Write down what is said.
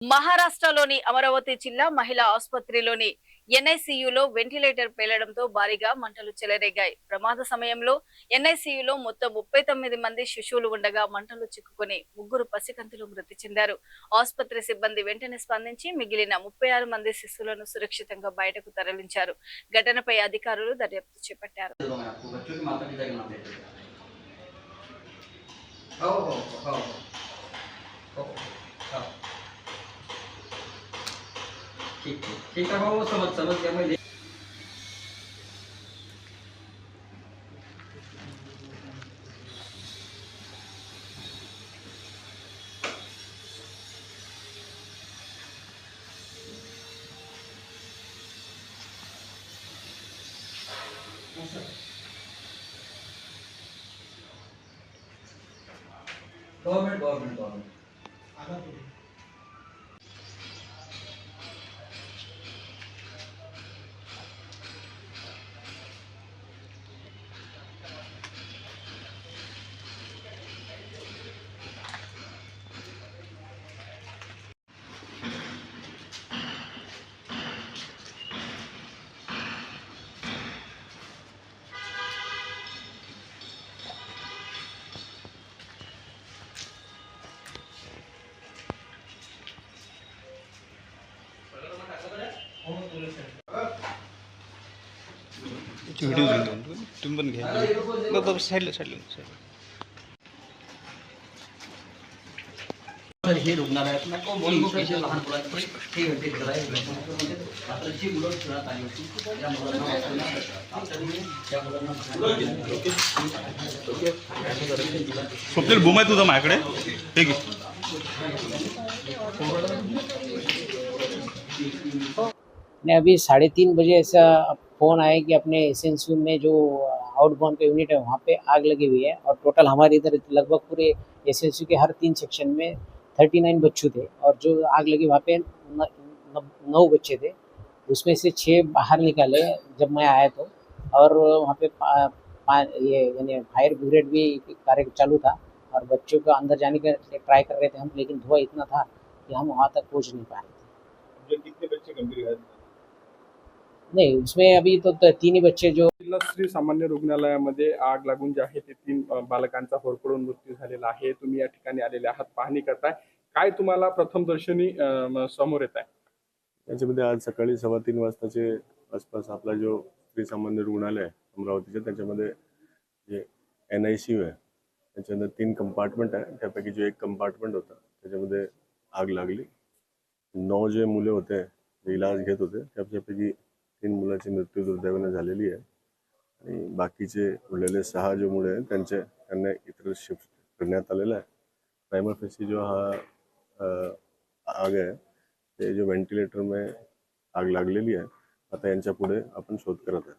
మహారాష్ట్రలోని అమరావతి జిల్లా మహిళా ఆసుపత్రిలోని ఎన్ఐసియులో వెంటిలేటర్ పేలడంతో భారీగా మంటలు చెలరేగాయి. ప్రమాద సమయంలో ఎన్ఐసియులో మొత్తం 39 మంది శిశువులు ఉండగా మంటలు చిక్కుకుని 3 పసికంతులు మృతి చెందారు. ఆసుపత్రి సిబ్బంది వెంటనే స్పందించి మిగిలిన 36 మంది శిశువులను సురక్షితంగా బయటకు తరలించారు. ఘటనపై అధికారులు దర్యాప్తు చేపట్టారు. ठीक है वो समझ गया मैं। गवर्नमेंट तुम्ही घ्या साईडला हे रुग्णालयात नको लोकेशन लहान मुलांची हे भेट करायला रात्रीची मुलं खेळत आली होती त्या स्वप्नील बुम आहे तुझा माझ्याकडे हे घे. अभी 3:30 बजे ऐसा फ़ोन आया कि अपने एसएनसीयू में जो आउटबाउंड का यूनिट है वहाँ पे आग लगी हुई है और टोटल हमारे इधर लगभग पूरे एसएनसीयू के हर 3 सेक्शन में 39 बच्चों थे और जो आग लगी वहाँ पे 9 बच्चे थे, उसमें से 6 बाहर निकाले जब मैं आया तो। और वहाँ पे ये यानी फायर ब्रिगेड भी कार्य चालू था और बच्चों को अंदर जाने का ट्राई कर रहे थे हम, लेकिन धुआं इतना था कि हम वहाँ तक पहुँच नहीं पा रहे थे। कितने बच्चे गंभीर घायल? नहीं, उसमें अभी तो 3 ही बच्चे जो जिल्हा श्री सामान्य रुग्णालयामध्ये आग लागून जे आहे ते 3 बालकांचा होरपळून मृत्यू झालेला आहे. तुम्ही या ठिकाणी आलेले आहात, पाहणी करताय. काय तुम्हाला प्रथमदर्शनी समोर येत आहे? त्याच्यामध्ये आज सकाळी 3:15 वाजताचे आसपास आपला जो श्री सामान्य रुग्णालय आहे अमरावतीचे, त्याच्यामध्ये जे NICU आहे त्याच्यामध्ये 3 कंपार्टमेंट आहे. त्यापैकी जो एक कंपार्टमेंट होता त्याच्यामध्ये आग लागली. 9 जे मुले होते जे इलाज घेत होते त्यापैकी 3 मुलांची मृत्यू दुर्दैवाने झालेली आहे आणि बाकीचे उरलेले 6 जे मुले आहेत त्यांना इतर शिफ्ट करण्यात आलेलं आहे. प्राइमा फेसी जो हा आग आहे ते जो व्हेंटिलेटर में आग लागलेली आहे, आता यांच्या पुढे आपण शोध करत आहे.